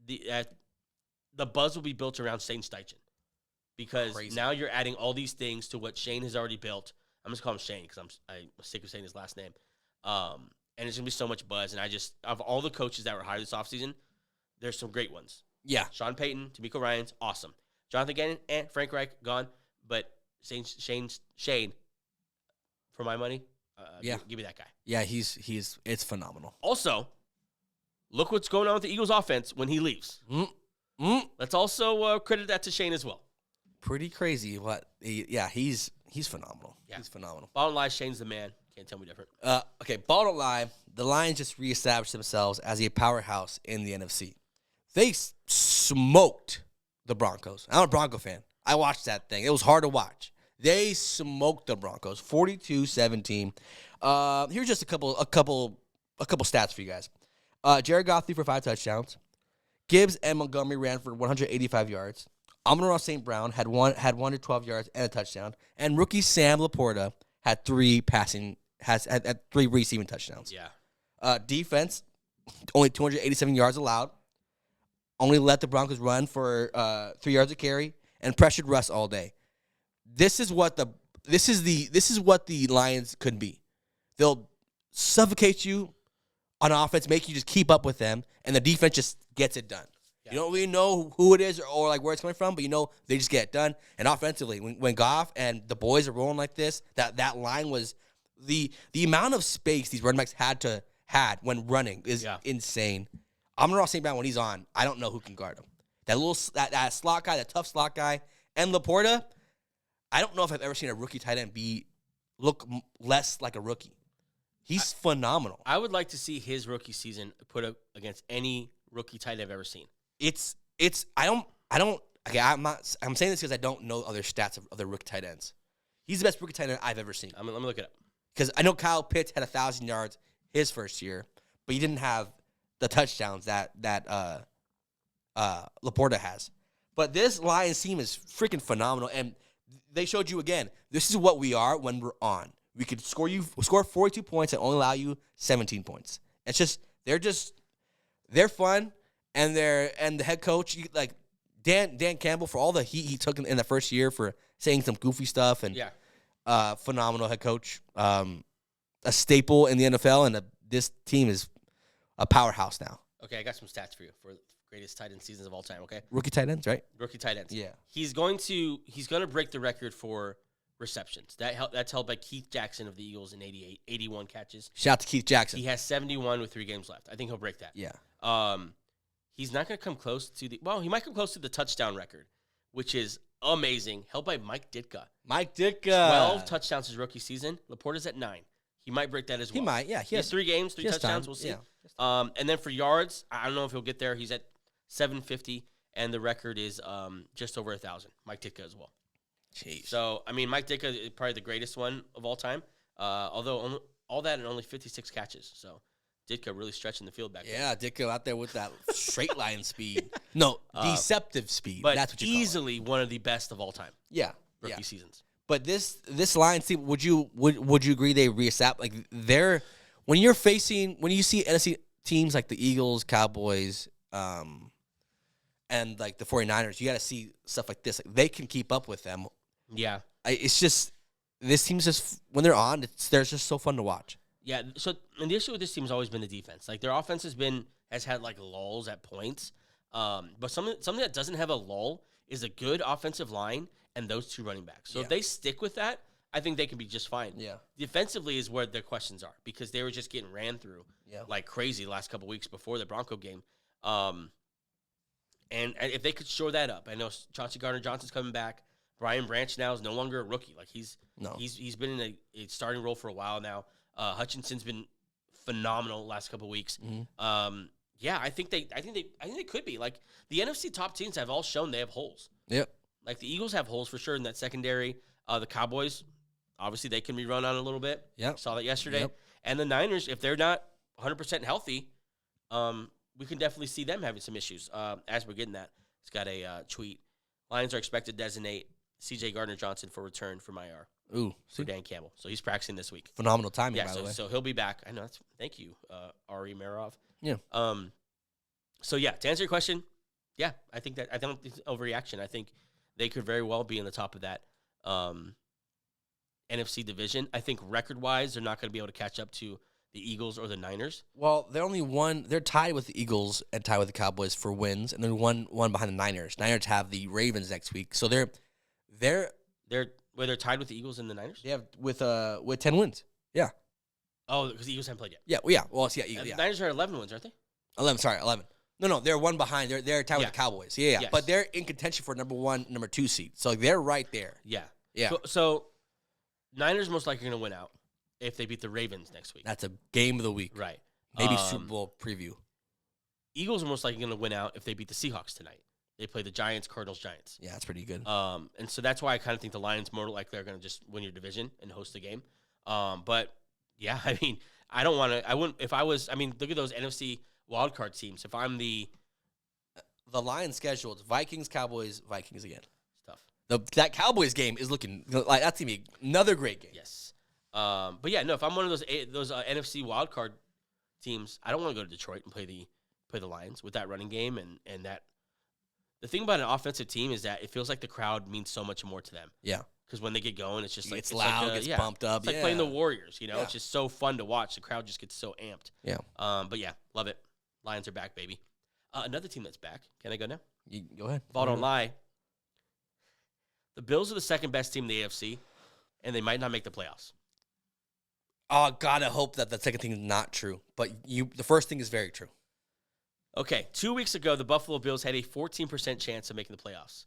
the buzz will be built around Shane Steichen because now you're adding all these things to what Shane has already built. I'm just calling him Shane because I'm sick of saying his last name. And there's going to be so much buzz, and of all the coaches that were hired this offseason, there's some great ones. Yeah. Sean Payton, D'Amico Ryans, awesome. Jonathan Gannon, Frank Reich, gone. But Shane, for my money, give me that guy. Yeah, it's phenomenal. Also, look what's going on with the Eagles offense when he leaves. Let's also credit that to Shane as well. Pretty crazy. He's phenomenal. Yeah. He's phenomenal. Bottom line, Shane's the man. Can't tell me different. Okay, bottom line, the Lions just reestablished themselves as a powerhouse in the NFC. They smoked the Broncos. I'm a Bronco fan. I watched that thing. It was hard to watch. They smoked the Broncos, 42-17. Here's just a couple stats for you guys. Jared Goff threw for 5 touchdowns. Gibbs and Montgomery ran for 185 yards. Amon-Ra St. Brown had 112 yards and a touchdown. And rookie Sam Laporta had 3 receiving touchdowns. Yeah. Defense, only 287 yards allowed. Only let the Broncos run for 3 yards a carry and pressured Russ all day. This is what the Lions could be. They'll suffocate you on offense, make you just keep up with them, and the defense just gets it done. Yeah. You don't really know who it is or like where it's coming from, but you know they just get it done. And offensively, when Goff and the boys are rolling like this, that line was the amount of space these running backs had when running is insane. Amon-Ra St. Brown, when he's on, I don't know who can guard him. That slot guy, that tough slot guy, and Laporta, I don't know if I've ever seen a rookie tight end look less like a rookie. He's phenomenal. I would like to see his rookie season put up against any rookie tight end I've ever seen. I'm saying this because I don't know other stats of other rookie tight ends. He's the best rookie tight end I've ever seen. Let me look it up. Because I know Kyle Pitts had 1,000 yards his first year, but he didn't have the touchdowns that Laporta has. But this Lions team is freaking phenomenal, and they showed you again, this is what we are when we're on. We could score 42 points and only allow you 17 points. It's just they're fun, and the head coach, like Dan Campbell, for all the heat he took in the first year for saying some goofy stuff, and phenomenal head coach, a staple in the NFL, and this team is a powerhouse now. Okay, I got some stats for you for greatest tight end seasons of all time. Okay, rookie tight ends, right? Rookie tight ends. Yeah, he's going to break the record for receptions. That's held by Keith Jackson of the Eagles in 81 catches. Shout out to Keith Jackson. He has 71 with 3 games left. I think he'll break that. Yeah. He's not going to come close to he might come close to the touchdown record, which is amazing. Held by Mike Ditka. 12 touchdowns his rookie season. Laporta's at 9. He might break that as well. He might, yeah. He has 3 games, 3 touchdowns. Time. We'll see. Yeah. And then for yards, I don't know if he'll get there. He's at 750, and the record is just over 1,000. Mike Ditka as well. Jeez. So, I mean, Mike Ditka is probably the greatest one of all time, although all that and only 56 catches. So, Ditka really stretching the field back there. Yeah, Ditka out there with that straight line speed. No, deceptive speed. But that's what you easily one of the best of all time. Yeah. Rookie seasons. But this Lions team, would you agree they reestablish, like when you see NFC teams like the Eagles, Cowboys, and like the 49ers, you got to see stuff like this. Like, they can keep up with them. Yeah. It's just, this team's just, when they're on, they're just so fun to watch. Yeah. So, and the issue with this team has always been the defense. Like, their offense has had like lulls at points. But something that doesn't have a lull is a good offensive line and those 2 running backs. So if they stick with that, I think they can be just fine. Yeah. Defensively is where their questions are, because they were just getting ran through like crazy the last couple weeks before the Bronco game. And if they could shore that up, I know Chauncey Gardner-Johnson's coming back. Brian Branch now is no longer a rookie. Like he's been in a starting role for a while now. Hutchinson's been phenomenal the last couple weeks. Mm-hmm. I think they could be. Like, the NFC top teams have all shown they have holes. Yep. Like, the Eagles have holes for sure in that secondary. The Cowboys, obviously, they can be run on a little bit. Yep. Saw that yesterday. Yep. And the Niners, if they're not 100% healthy, we can definitely see them having some issues. As we're getting that, it's got a tweet. Lions are expected to designate C.J. Gardner-Johnson for return from IR. Ooh, for Dan Campbell. So he's practicing this week. Phenomenal timing, by the way. So he'll be back. I know. Thank you, Ari Marov. Yeah. So yeah, to answer your question, yeah, I don't think it's overreaction. I think they could very well be in the top of that NFC division. I think record-wise, they're not going to be able to catch up to the Eagles or the Niners. Well, they're tied with the Eagles and tied with the Cowboys for wins, and then one behind the Niners. Niners have the Ravens next week, so they're tied with the Eagles and the Niners. They have with 10 wins. Yeah. Oh, because the Eagles haven't played yet. Yeah. Well, yeah. Well, Eagles. The Niners are 11 wins, aren't they? 11. Sorry, 11. No, they're one behind. They're tied with the Cowboys. Yeah. Yes. But they're in contention for number 1, number 2 seed. So they're right there. Yeah. Yeah. So Niners most likely going to win out if they beat the Ravens next week. That's a game of the week. Right. Maybe Super Bowl preview. Eagles are most likely going to win out if they beat the Seahawks tonight. They play the Giants, Cardinals, Giants. Yeah, that's pretty good. And so that's why I kind of think the Lions more likely are going to just win your division and host the game. But yeah, I mean, I don't want to. I wouldn't if I was. I mean, look at those NFC wildcard teams. If I'm the Lions scheduled Vikings, Cowboys, Vikings again. stuff. That Cowboys game is looking like that's gonna be another great game. Yes. But yeah, no. If I'm one of those NFC wildcard teams, I don't want to go to Detroit and play the Lions with that running game and that. The thing about an offensive team is that it feels like the crowd means so much more to them. Yeah. Because when they get going, it's just like it's loud, like gets pumped up. It's like playing the Warriors, Yeah. It's just so fun to watch. The crowd just gets so amped. Yeah. But yeah, love it. Lions are back, baby. Another team that's back. Can I go now? You go ahead. Ball don't lie. The Bills are the second best team in the AFC, and they might not make the playoffs. Oh, gotta hope that the second thing is not true. But the first thing is very true. Okay, 2 weeks ago, the Buffalo Bills had a 14% chance of making the playoffs.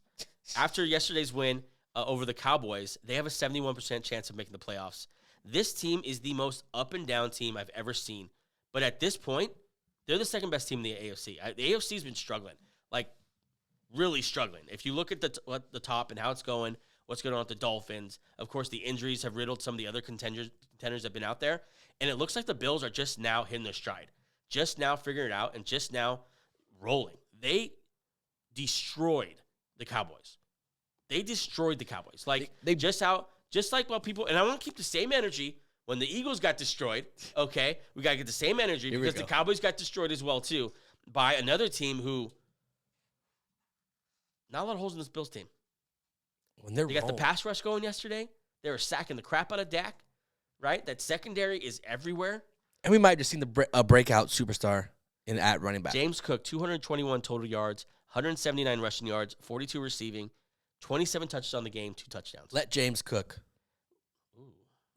After yesterday's win over the Cowboys, they have a 71% chance of making the playoffs. This team is the most up and down team I've ever seen. But at this point, they're the second best team in the AFC. The AFC has been struggling, like really struggling. If you look at the top and how it's going, what's going on with the Dolphins, of course, the injuries have riddled some of the other contenders that have been out there. And it looks like the Bills are just now hitting their stride. Just now figuring it out and just now rolling. They destroyed the Cowboys. Like they just like well people, and I want to keep the same energy when the Eagles got destroyed. Okay, we got to get the same energy because the Cowboys got destroyed as well too by another team who not a lot of holes in this Bills team. They got the pass rush going yesterday. They were sacking the crap out of Dak. Right, that secondary is everywhere. And we might have just seen a breakout superstar at running back. James Cook, 221 total yards, 179 rushing yards, 42 receiving, 27 touches on the game, 2 touchdowns. Let James cook. Ooh.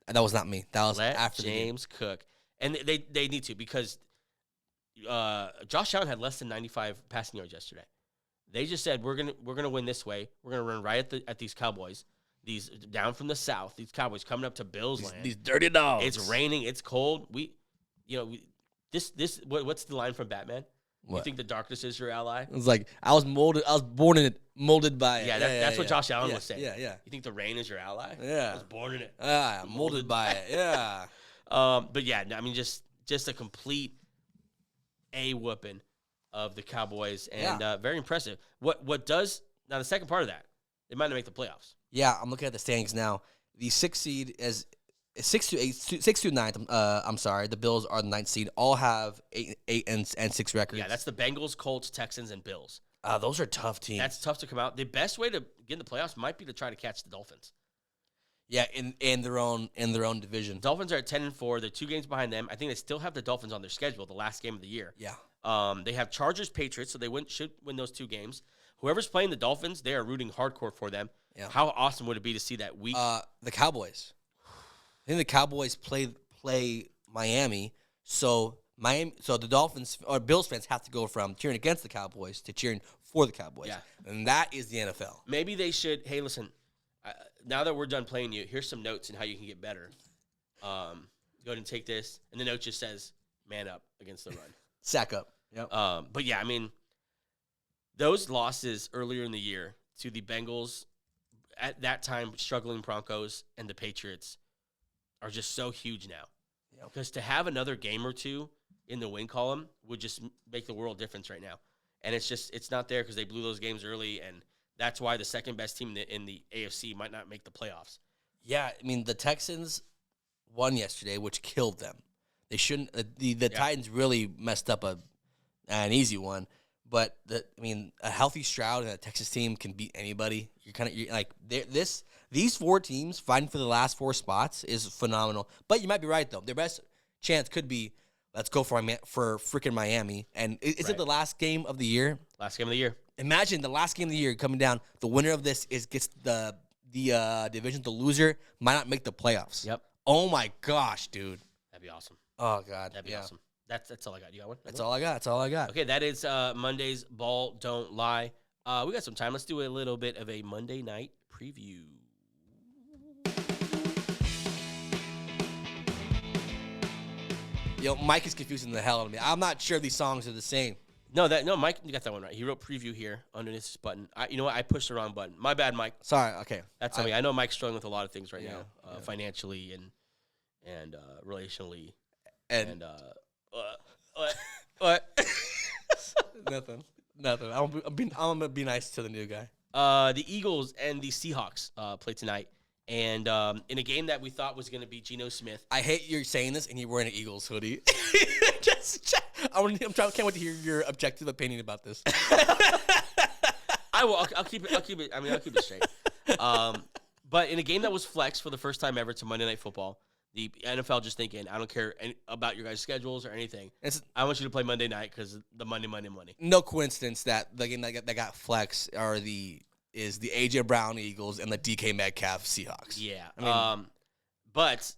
And that was not me. That was after James Cook. And they need to because Josh Allen had less than 95 passing yards yesterday. They just said we're gonna win this way. We're gonna run right at these Cowboys. These down from the south. These Cowboys coming up to Bills land. These dirty dogs. It's raining. It's cold. What's the line from Batman? What? You think the darkness is your ally? It's like I was born in it, molded by it. Yeah, that's what Josh Allen was saying. Yeah. You think the rain is your ally? Yeah. I was born in it. Molded by it. Yeah. But yeah, I mean, just a complete whooping of the Cowboys, and very impressive. What does now the second part of that? They might not make the playoffs. Yeah, I'm looking at the standings now. The 6th seed is 6 through 9th. I'm sorry. The Bills are the 9th seed. All have 8 and 6 records. Yeah, that's the Bengals, Colts, Texans, and Bills. Those are tough teams. That's tough to come out. The best way to get in the playoffs might be to try to catch the Dolphins. Yeah, in their own division. Dolphins are at 10-4. They're 2 games behind them. I think they still have the Dolphins on their schedule, the last game of the year. Yeah. They have Chargers, Patriots, so they should win those 2 games. Whoever's playing the Dolphins, they are rooting hardcore for them. Yeah. How awesome would it be to see that week? The Cowboys. I think the Cowboys play Miami, so the Dolphins or Bills fans have to go from cheering against the Cowboys to cheering for the Cowboys. Yeah. And that is the NFL. Maybe they should. Hey, listen. Now that we're done playing you, here's some notes on how you can get better. Go ahead and take this, and the note just says "man up" against the run. Sack up. Yep. But yeah, I mean, those losses earlier in the year to the Bengals, at that time struggling Broncos and the Patriots, are just so huge now. Because to have another game or two in the win column would just make the world difference right now. And it's not there because they blew those games early, and that's why the second best team in the AFC might not make the playoffs. Yeah, I mean, the Texans won yesterday, which killed them. They shouldn't. The Titans really messed up an easy one. But a healthy Stroud and a Texas team can beat anybody. These 4 teams fighting for the last 4 spots is phenomenal. But you might be right though. Their best chance could be let's go for freaking Miami. And is it the last game of the year? Last game of the year. Imagine the last game of the year coming down. The winner of this gets the division. The loser might not make the playoffs. Yep. Oh my gosh, dude. That'd be awesome. Oh god. That'd be awesome. That's all I got. You got one? That's all I got. Okay, that is Monday's Ball Don't Lie. We got some time. Let's do a little bit of a Monday night preview. Mike is confusing the hell out of me. I'm not sure these songs are the same. No, Mike got that one right. He wrote preview here underneath this button. You know what? I pushed the wrong button. My bad, Mike. Sorry. Okay. That's on me. I know Mike's struggling with a lot of things right Yeah, now, financially and relationally, And what? nothing. I'm gonna be nice to the new guy. The Eagles and the Seahawks play tonight, and in a game that we thought was going to be Geno Smith. I hate you're saying this and you're wearing an Eagles hoodie. Can't wait to hear your objective opinion about this. I will. I'll keep it. I mean, I'll keep it straight. But in a game that was flexed for the first time ever to Monday Night Football, the NFL just thinking, I don't care about your guys' schedules or anything. I want you to play Monday night because the money. No coincidence that the game that got flexed is the AJ Brown Eagles and the DK Metcalf Seahawks. Yeah. I mean, but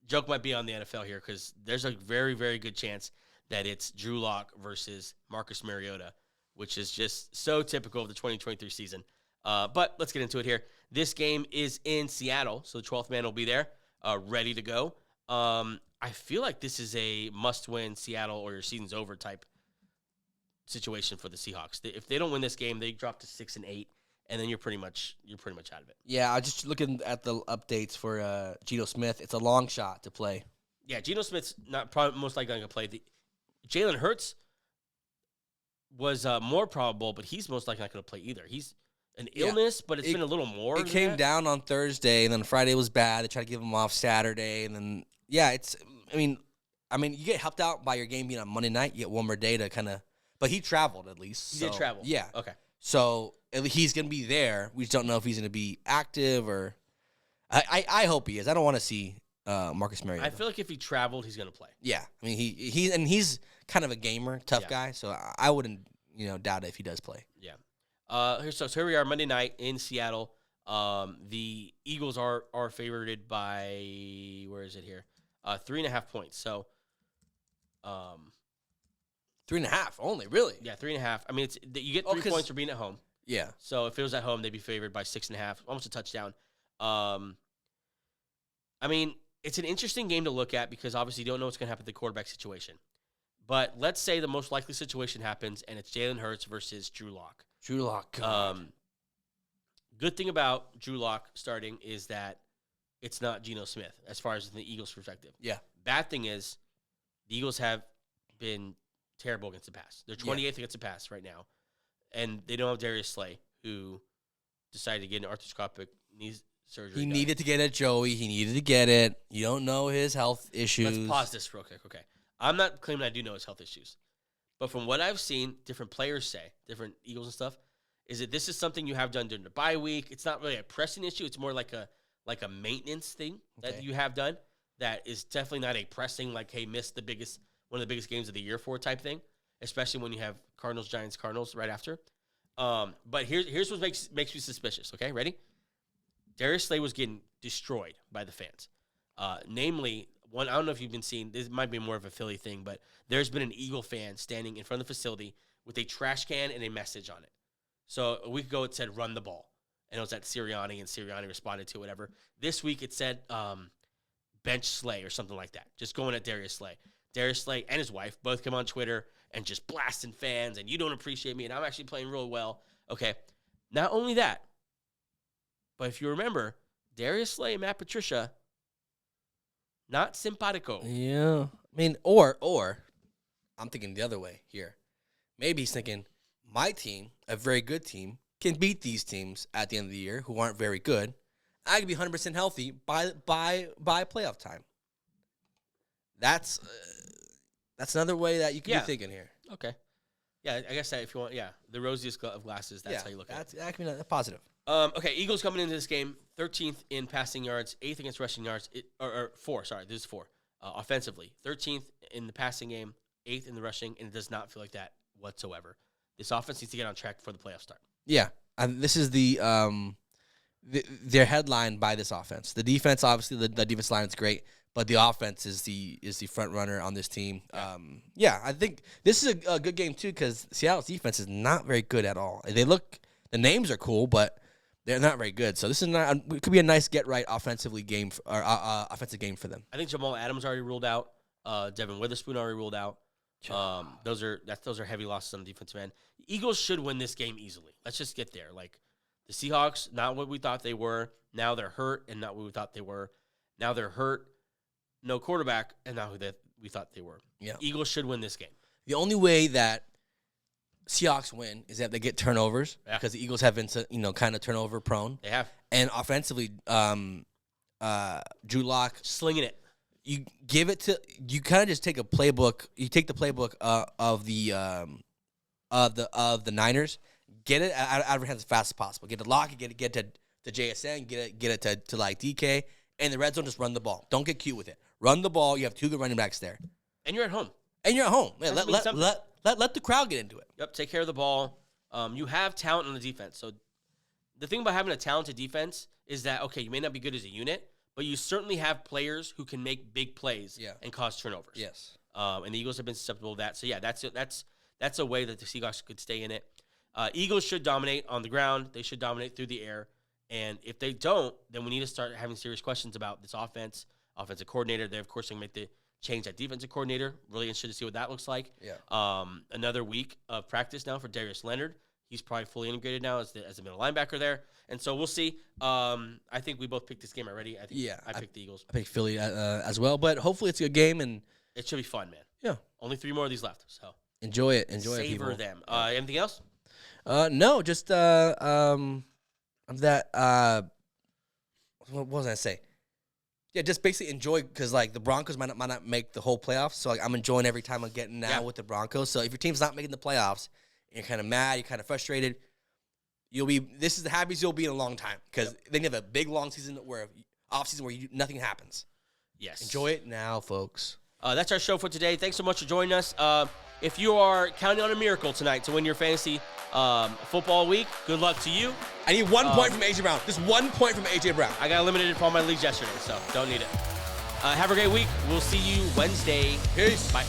joke might be on the NFL here because there's a very, very good chance that it's Drew Lock versus Marcus Mariota, which is just so typical of the 2023 season. But let's get into it here. This game is in Seattle, so the 12th man will be there, ready to go. I feel like this is a must-win Seattle or your season's over type situation for the Seahawks. If they don't win this game, they drop to 6-8, and then you're pretty much out of it. Yeah, I just looking at the updates for Geno Smith. It's a long shot to play. Yeah, Geno Smith's most likely going to play. Jalen Hurts was more probable, but he's most likely not going to play either. He's an illness, but it's been a little more. It came down on Thursday, and then Friday was bad. They tried to give him off Saturday, and then I mean, you get helped out by your game being on Monday night. You get one more day to kind of, but he traveled at least. He did travel. Yeah. Okay. So he's going to be there. We just don't know if he's going to be active or. I hope he is. I don't want to see Marcus Mariota. I feel like if he traveled, he's going to play. Yeah, I mean he's kind of a gamer, tough guy. So I wouldn't doubt it if he does play. Yeah. Here we are Monday night in Seattle. The Eagles are favored by, where is it here? 3.5 points. So, 3.5 only, really? Yeah, 3.5. I mean, you get 3 points for being at home. Yeah. So if it was at home, they'd be favored by 6.5, almost a touchdown. I mean, it's an interesting game to look at because obviously you don't know what's going to happen with the quarterback situation. But let's say the most likely situation happens and it's Jalen Hurts versus Drew Lock. Drew Lock. Good thing about Drew Lock starting is that it's not Geno Smith as far as the Eagles' perspective. Yeah. Bad thing is the Eagles have been terrible against the pass. They're 28th against the pass right now. And they don't have Darius Slay, who decided to get an arthroscopic knee surgery. He needed to get it, Joey. He needed to get it. You don't know his health issues. Let's pause this real quick, okay? I'm not claiming I do know his health issues. But from what I've seen, different players say, different Eagles and stuff, is that this is something you have done during the bye week. It's not really a pressing issue. It's more like a maintenance thing that you have done that is definitely not a pressing, like, hey, missed one of the biggest games of the year for type thing, especially when you have Cardinals, Giants, Cardinals right after. But here's what makes me suspicious, okay? Ready? Darius Slay was getting destroyed by the fans. Namely, I don't know if you've been seeing, this might be more of a Philly thing, but there's been an Eagle fan standing in front of the facility with a trash can and a message on it. So a week ago it said, run the ball. And it was at Sirianni, and Sirianni responded to whatever. This week it said, bench Slay or something like that. Just going at Darius Slay. Darius Slay and his wife both come on Twitter and just blasting fans, and you don't appreciate me, and I'm actually playing real well. Okay, not only that, but if you remember, Darius Slay and Matt Patricia, not simpatico. Yeah. I mean, or I'm thinking the other way here. Maybe he's thinking, my team, a very good team, can beat these teams at the end of the year who aren't very good. I can be 100% healthy by playoff time. That's another way that you can be thinking here. Okay. Yeah, I guess that if you want, the rosiest of glasses, that's how you look at it. That can be positive. Okay, Eagles coming into this game, 13th in passing yards, 8th against rushing yards, or 4, sorry, this is 4, offensively. 13th in the passing game, 8th in the rushing, and it does not feel like that whatsoever. This offense needs to get on track before the playoff start. Yeah, and this is their headline by this offense. The defense, obviously, the defense line is great, but the offense is the front runner on this team. I think this is a good game too because Seattle's defense is not very good at all. The names are cool, but they're not very good. So this is it could be a nice get right offensive game for them. I think Jamal Adams already ruled out. Devin Witherspoon already ruled out. Those are heavy losses on the defensive end. Eagles should win this game easily. Let's just get there. Like the Seahawks, not what we thought they were. Now they're hurt, and not what we thought they were. Now they're hurt, no quarterback, and not who we thought they were. Yeah. Eagles should win this game. The only way that Seahawks win is that they get turnovers because the Eagles have been, kind of turnover prone. They have. And offensively, Drew Lock Slinging it. you kind of just take a playbook. You take the playbook of the Niners, get it out of your hands as fast as possible. Get it locked, get it to JSN, get it to like DK, and the red zone, just run the ball. Don't get cute with it. Run the ball. You have two good running backs there, And you're at home. Man, let the crowd get into it. Yep, take care of the ball. You have talent on the defense. So the thing about having a talented defense is that, okay, you may not be good as a unit, but you certainly have players who can make big plays and cause turnovers. Yes. And the Eagles have been susceptible to that. So, yeah, that's a way that the Seahawks could stay in it. Eagles should dominate on the ground. They should dominate through the air. And if they don't, then we need to start having serious questions about this offensive coordinator. They, of course, can make the change at defensive coordinator. Really interested to see what that looks like. Yeah. Another week of practice now for Darius Leonard. He's probably fully integrated now as a middle linebacker there. And so we'll see. I think we both picked this game already. I picked the Eagles. I picked Philly as well, but hopefully it's a good game and it should be fun, man. Yeah. Only 3 more of these left, so enjoy it. Savor them. Anything else? No, just what was I say? Yeah, just basically enjoy because like the Broncos might not make the whole playoffs, so like, I'm enjoying every time I'm getting now with the Broncos. So if your team's not making the playoffs, and you're kind of mad, you're kind of frustrated. This is the happiest you'll be in a long time because then you have a big long season off season where nothing happens. Yes, enjoy it now, folks. That's our show for today. Thanks so much for joining us. If you are counting on a miracle tonight to win your fantasy football week, good luck to you. I need 1 point from AJ Brown. Just 1 point from AJ Brown. I got eliminated from all my leagues yesterday, so don't need it. Have a great week. We'll see you Wednesday. Peace. Bye.